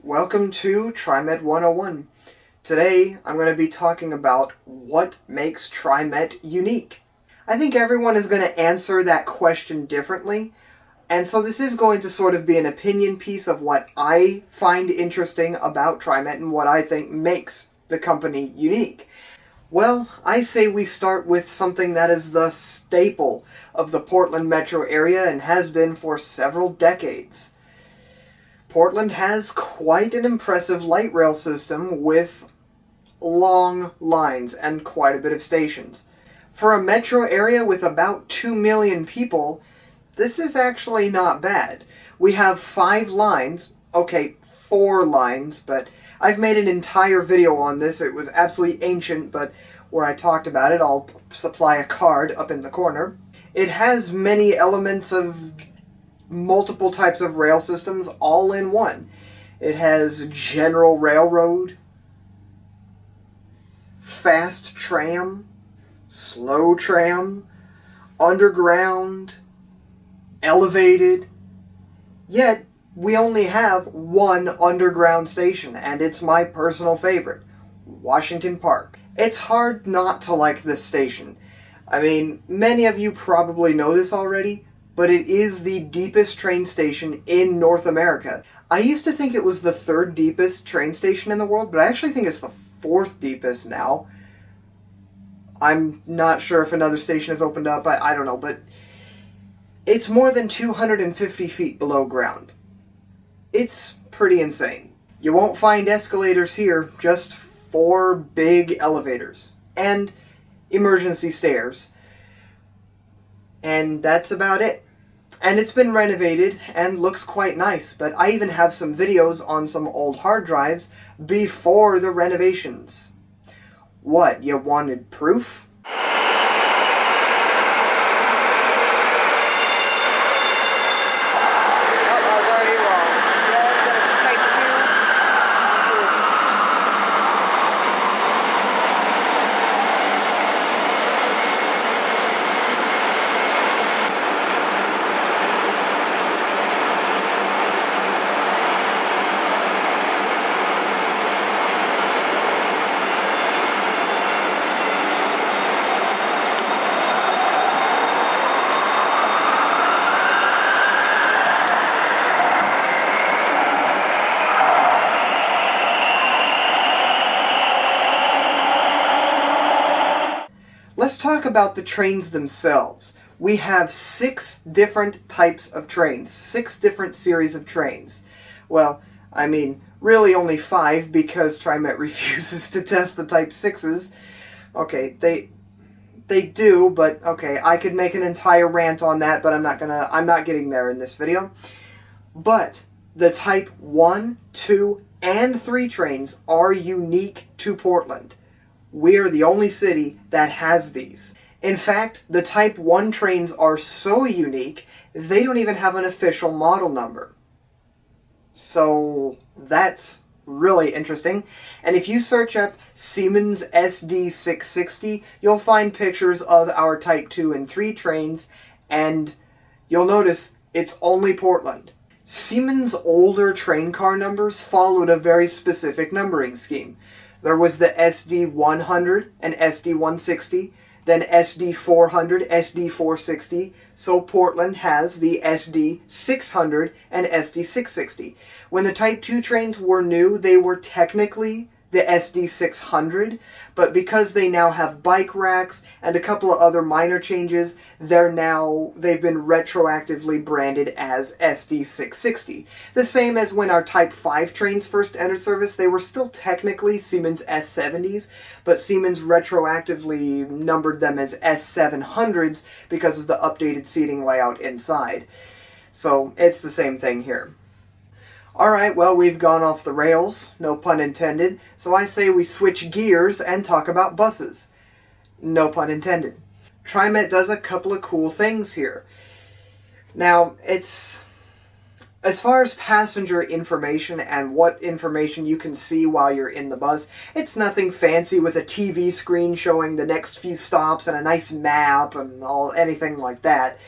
Welcome to Trimet 101. Today I'm going to be talking about what makes Trimet unique. I think everyone is going to answer that question differently, and so this is going to sort of be an opinion piece of what I find interesting about Trimet and what I think makes the company unique. Well, I say we start with something that is the staple of the Portland metro area and has been for several decades. Portland has quite an impressive light rail system with long lines and quite a bit of stations. For a metro area with about 2 million people, this is actually not bad. We have 5 lines, okay, 4 lines, but I've made an entire video on this. It was absolutely ancient, but where I talked about it, I'll supply a card up in the corner. It has many elements of multiple types of rail systems all in one. It has general railroad, fast tram, slow tram, underground, elevated. Yet we only have one underground station, and it's my personal favorite, Washington Park. It's hard not to like this station. I mean, many of you probably know this already, but it is the deepest train station in North America. I used to think it was the 3rd deepest train station in the world, but I actually think it's the 4th deepest now. I'm not sure if another station has opened up, I don't know, but it's more than 250 feet below ground. It's pretty insane. You won't find escalators here, just 4 big elevators and emergency stairs. And that's about it. And it's been renovated and looks quite nice, but I even have some videos on some old hard drives before the renovations. What, you wanted proof? Let's talk about the trains themselves. We have 6 different types of trains, 6 different series of trains. Well, I mean, really only 5 because Trimet refuses to test the Type 6s. Okay, they do, but okay, I could make an entire rant on that, but I'm not getting there in this video. But the Type 1, 2, and 3 trains are unique to Portland. We're the only city that has these. In fact, the Type 1 trains are so unique, they don't even have an official model number. So that's really interesting. And if you search up Siemens SD660, you'll find pictures of our Type 2 and 3 trains, and you'll notice it's only Portland. Siemens' older train car numbers followed a very specific numbering scheme. There was the SD100 and SD160, then SD400, SD460, so Portland has the SD600 and SD660. When the Type 2 trains were new, they were technically the SD600, but because they now have bike racks and a couple of other minor changes, they've been retroactively branded as SD660. The same as when our Type 5 trains first entered service, they were still technically Siemens S70s, but Siemens retroactively numbered them as S700s because of the updated seating layout inside. So it's the same thing here. Alright, well, we've gone off the rails, no pun intended, so I say we switch gears and talk about buses. No pun intended. Trimet does a couple of cool things here. Now, as far as passenger information and what information you can see while you're in the bus, it's nothing fancy with a TV screen showing the next few stops and a nice map and anything like that.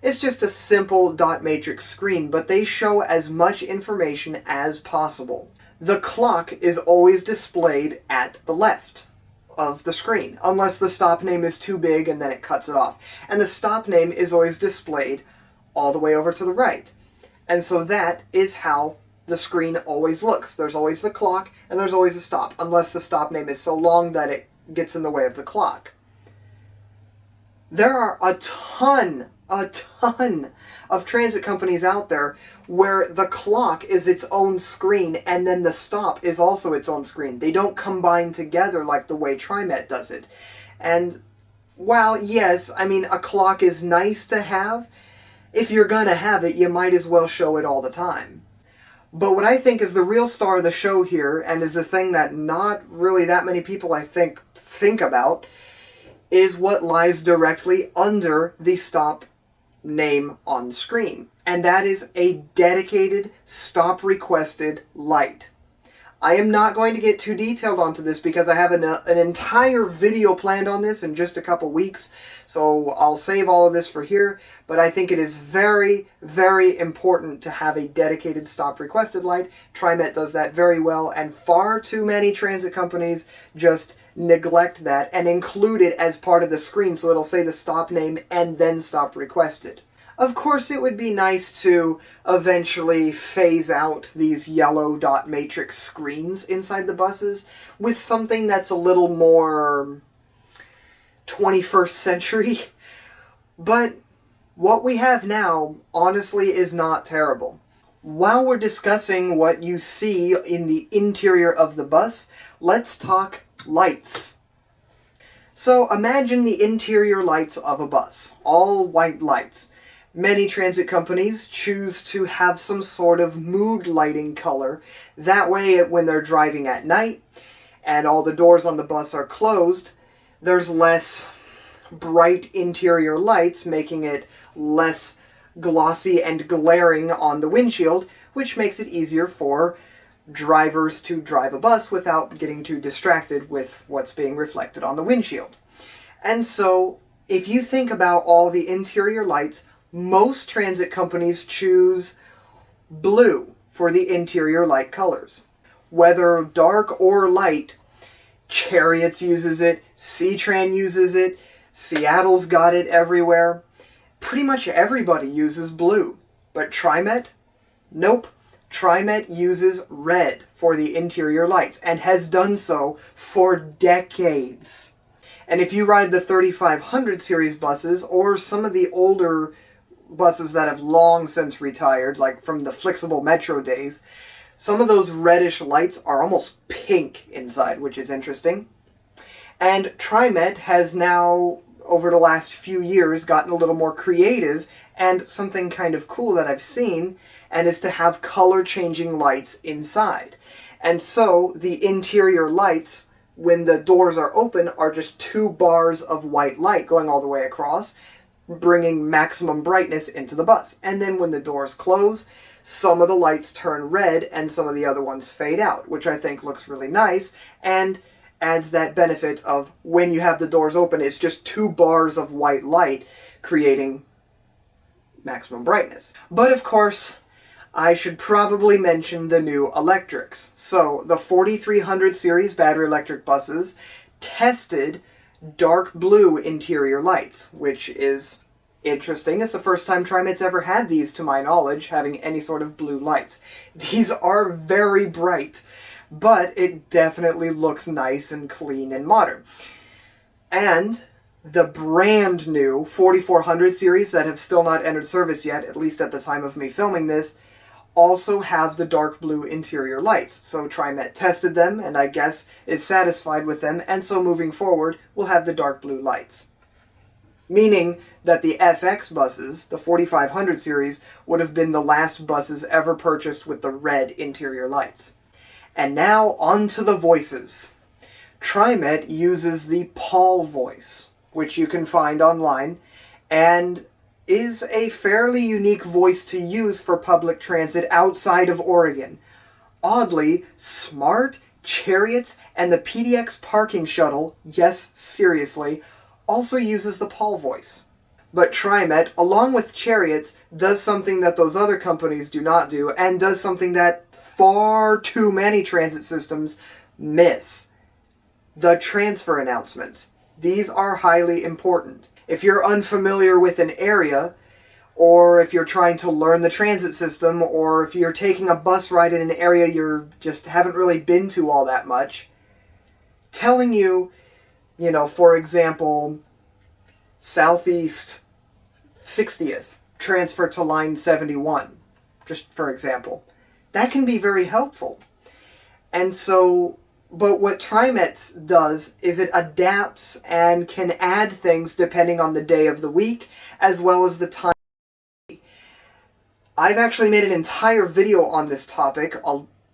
It's just a simple dot matrix screen, but they show as much information as possible. The clock is always displayed at the left of the screen, unless the stop name is too big and then it cuts it off. And the stop name is always displayed all the way over to the right. And so that is how the screen always looks. There's always the clock and there's always a stop, unless the stop name is so long that it gets in the way of the clock. There are a ton of transit companies out there where the clock is its own screen and then the stop is also its own screen. They don't combine together like the way Trimet does it. And while, yes, I mean, a clock is nice to have, if you're gonna have it, you might as well show it all the time. But what I think is the real star of the show here, and is the thing that not really that many people, I think about, is what lies directly under the stop name on the screen. And that is a dedicated stop requested light. I am not going to get too detailed onto this because I have an entire video planned on this in just a couple weeks, so I'll save all of this for here, but I think it is very, very important to have a dedicated stop requested light. Trimet does that very well, and far too many transit companies just neglect that and include it as part of the screen, so it'll say the stop name and then stop requested. Of course, it would be nice to eventually phase out these yellow dot matrix screens inside the buses with something that's a little more 21st century. But what we have now, honestly, is not terrible. While we're discussing what you see in the interior of the bus, let's talk lights. So imagine the interior lights of a bus, all white lights. Many transit companies choose to have some sort of mood lighting color. That way, when they're driving at night and all the doors on the bus are closed, there's less bright interior lights, making it less glossy and glaring on the windshield, which makes it easier for drivers to drive a bus without getting too distracted with what's being reflected on the windshield. And so, if you think about all the interior lights, most transit companies choose blue for the interior light colors. Whether dark or light, Chariots uses it, C-Tran uses it, Seattle's got it everywhere. Pretty much everybody uses blue. But Trimet? Nope. Trimet uses red for the interior lights, and has done so for decades. And if you ride the 3500 series buses, or some of the older buses that have long since retired, like from the flexible Metro days, some of those reddish lights are almost pink inside, which is interesting. And Trimet has now, over the last few years, gotten a little more creative, and something kind of cool that I've seen, and is to have color-changing lights inside. And so, the interior lights, when the doors are open, are just 2 bars of white light going all the way across, bringing maximum brightness into the bus. And then when the doors close, some of the lights turn red and some of the other ones fade out, which I think looks really nice and adds that benefit of when you have the doors open, it's just 2 bars of white light creating maximum brightness. But of course, I should probably mention the new electrics. So the 4300 series battery electric buses tested dark blue interior lights, which is interesting. It's the first time Trimet's ever had these, to my knowledge, having any sort of blue lights. These are very bright, but it definitely looks nice and clean and modern. And the brand new 4400 series that have still not entered service yet, at least at the time of me filming this, also have the dark blue interior lights. So Trimet tested them, and I guess is satisfied with them, and so moving forward, we'll have the dark blue lights. Meaning that the FX buses, the 4500 series, would have been the last buses ever purchased with the red interior lights. And now, on to the voices. Trimet uses the Paul voice, which you can find online, and is a fairly unique voice to use for public transit outside of Oregon. Oddly, Smart, Chariots, and the PDX parking shuttle, yes, seriously, also uses the Paul voice. But Trimet, along with Chariots, does something that those other companies do not do, and does something that far too many transit systems miss. The transfer announcements. These are highly important. If you're unfamiliar with an area, or if you're trying to learn the transit system, or if you're taking a bus ride in an area you just haven't really been to all that much, telling you, for example, Southeast 60th, transfer to line 71, just for example. That can be very helpful. And so, but what Trimet does is it adapts and can add things depending on the day of the week, as well as the time. I've actually made an entire video on this topic,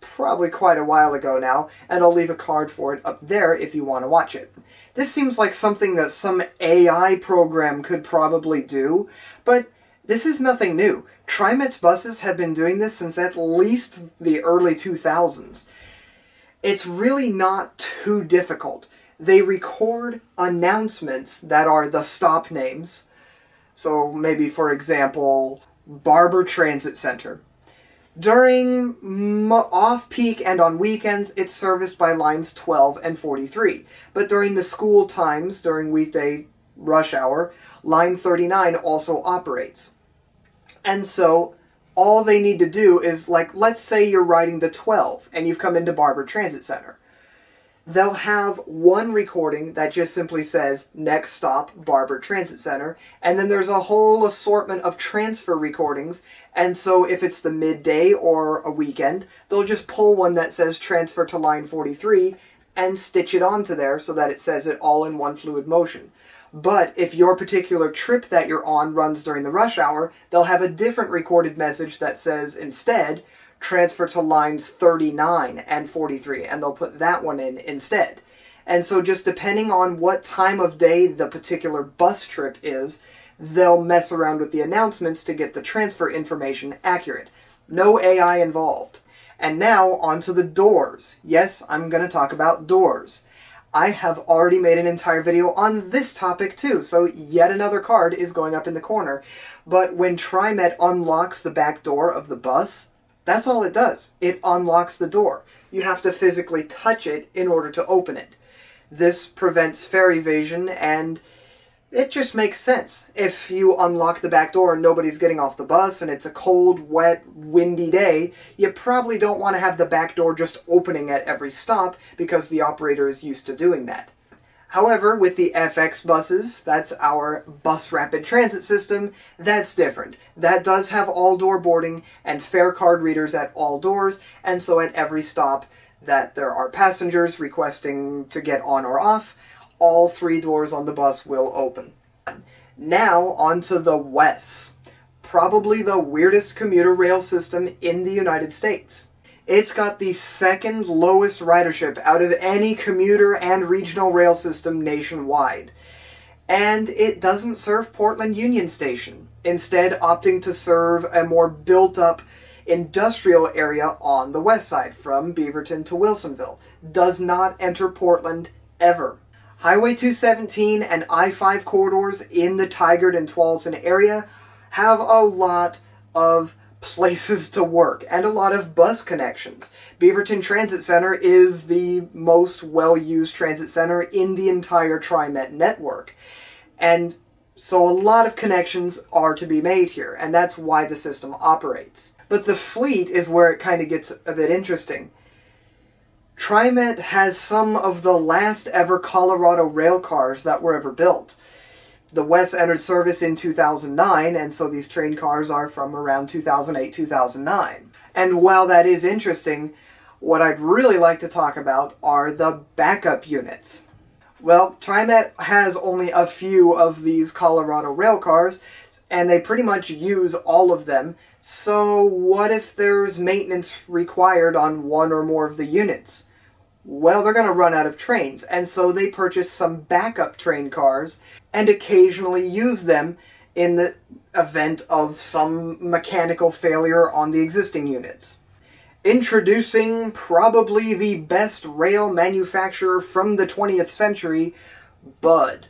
probably quite a while ago now, and I'll leave a card for it up there if you want to watch it. This seems like something that some AI program could probably do, but this is nothing new. Trimet's buses have been doing this since at least the early 2000s. It's really not too difficult. They record announcements that are the stop names. So maybe, for example, Barber Transit Center. During off-peak and on weekends, it's serviced by lines 12 and 43. But during the school times, during weekday rush hour, line 39 also operates. And so all they need to do is, like, let's say you're riding the 12 and you've come into Barber Transit Center. They'll have one recording that just simply says, next stop, Barber Transit Center, and then there's a whole assortment of transfer recordings, and so if it's the midday or a weekend, they'll just pull one that says transfer to line 43 and stitch it onto there so that it says it all in one fluid motion. But if your particular trip that you're on runs during the rush hour, they'll have a different recorded message that says instead, transfer to lines 39 and 43, and they'll put that one in instead. And so just depending on what time of day the particular bus trip is, they'll mess around with the announcements to get the transfer information accurate. No AI involved. And now onto the doors. Yes, I'm going to talk about doors. I have already made an entire video on this topic too, so yet another card is going up in the corner. But when Trimet unlocks the back door of the bus, that's all it does. It unlocks the door. You have to physically touch it in order to open it. This prevents fare evasion, and it just makes sense. If you unlock the back door and nobody's getting off the bus and it's a cold, wet, windy day, you probably don't want to have the back door just opening at every stop because the operator is used to doing that. However, with the FX buses, that's our bus rapid transit system, that's different. That does have all-door boarding and fare card readers at all doors, and so at every stop that there are passengers requesting to get on or off, all three doors on the bus will open. Now, onto the WES. Probably the weirdest commuter rail system in the United States. It's got the second lowest ridership out of any commuter and regional rail system nationwide. And it doesn't serve Portland Union Station, instead opting to serve a more built-up industrial area on the west side, from Beaverton to Wilsonville. Does not enter Portland ever. Highway 217 and I-5 corridors in the Tigard and Tualatin area have a lot of places to work and a lot of bus connections. Beaverton Transit Center is the most well-used transit center in the entire Trimet network. And so a lot of connections are to be made here, and that's why the system operates. But the fleet is where it kind of gets a bit interesting. Trimet has some of the last ever Colorado rail cars that were ever built. The WES entered service in 2009, and so these train cars are from around 2008-2009. And while that is interesting, what I'd really like to talk about are the backup units. Well, Trimet has only a few of these Colorado rail cars, and they pretty much use all of them. So what if there's maintenance required on one or more of the units? Well, they're going to run out of trains, and so they purchase some backup train cars and occasionally use them in the event of some mechanical failure on the existing units. Introducing probably the best rail manufacturer from the 20th century, Bud.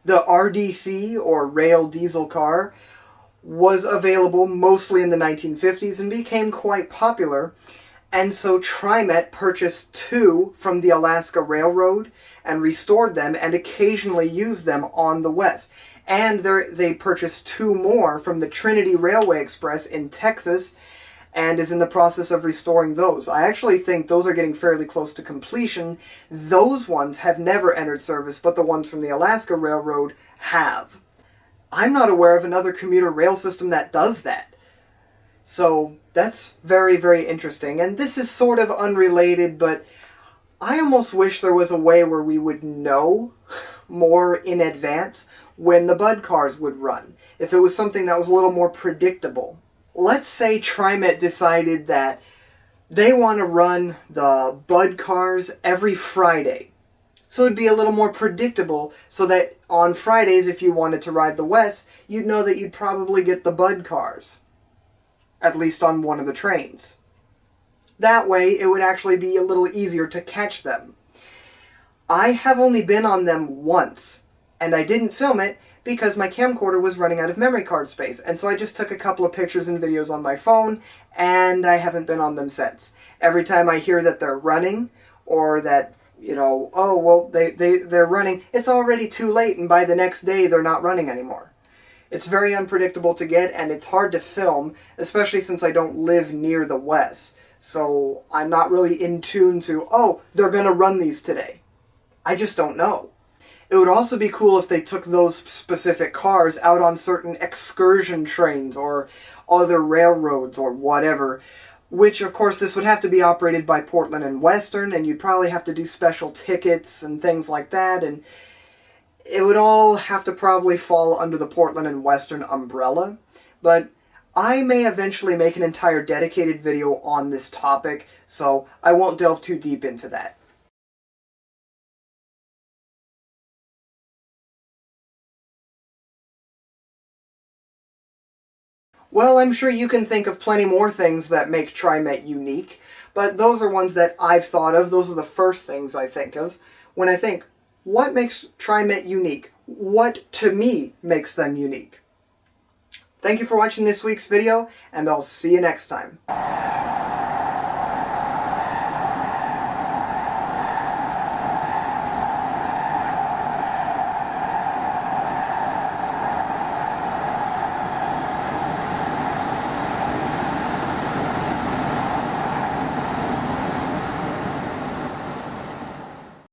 The RDC, or rail diesel car, was available mostly in the 1950s and became quite popular. And so Trimet purchased 2 from the Alaska Railroad and restored them and occasionally used them on the West. And they purchased 2 more from the Trinity Railway Express in Texas and is in the process of restoring those. I actually think those are getting fairly close to completion. Those ones have never entered service, but the ones from the Alaska Railroad have. I'm not aware of another commuter rail system that does that. So that's very, very interesting. And this is sort of unrelated, but I almost wish there was a way where we would know more in advance when the Bud cars would run. If it was something that was a little more predictable. Let's say Trimet decided that they want to run the Bud cars every Friday. So it'd be a little more predictable so that on Fridays, if you wanted to ride the West, you'd know that you'd probably get the Bud cars. At least on one of the trains. That way, it would actually be a little easier to catch them. I have only been on them once, and I didn't film it because my camcorder was running out of memory card space, and so I just took a couple of pictures and videos on my phone, and I haven't been on them since. Every time I hear that they're running, or that, you know, oh, well, they're running, it's already too late, and by the next day, they're not running anymore. It's very unpredictable to get, and it's hard to film, especially since I don't live near the West. So I'm not really in tune to, oh, they're going to run these today. I just don't know. It would also be cool if they took those specific cars out on certain excursion trains or other railroads or whatever, which, of course, this would have to be operated by Portland and Western, and you'd probably have to do special tickets and things like that, and it would all have to probably fall under the Portland and Western umbrella, but I may eventually make an entire dedicated video on this topic, so I won't delve too deep into that. Well, I'm sure you can think of plenty more things that make Trimet unique, but those are ones that I've thought of. Those are the first things I think of when I think, what makes Trimet unique? What, to me, makes them unique? Thank you for watching this week's video, and I'll see you next time.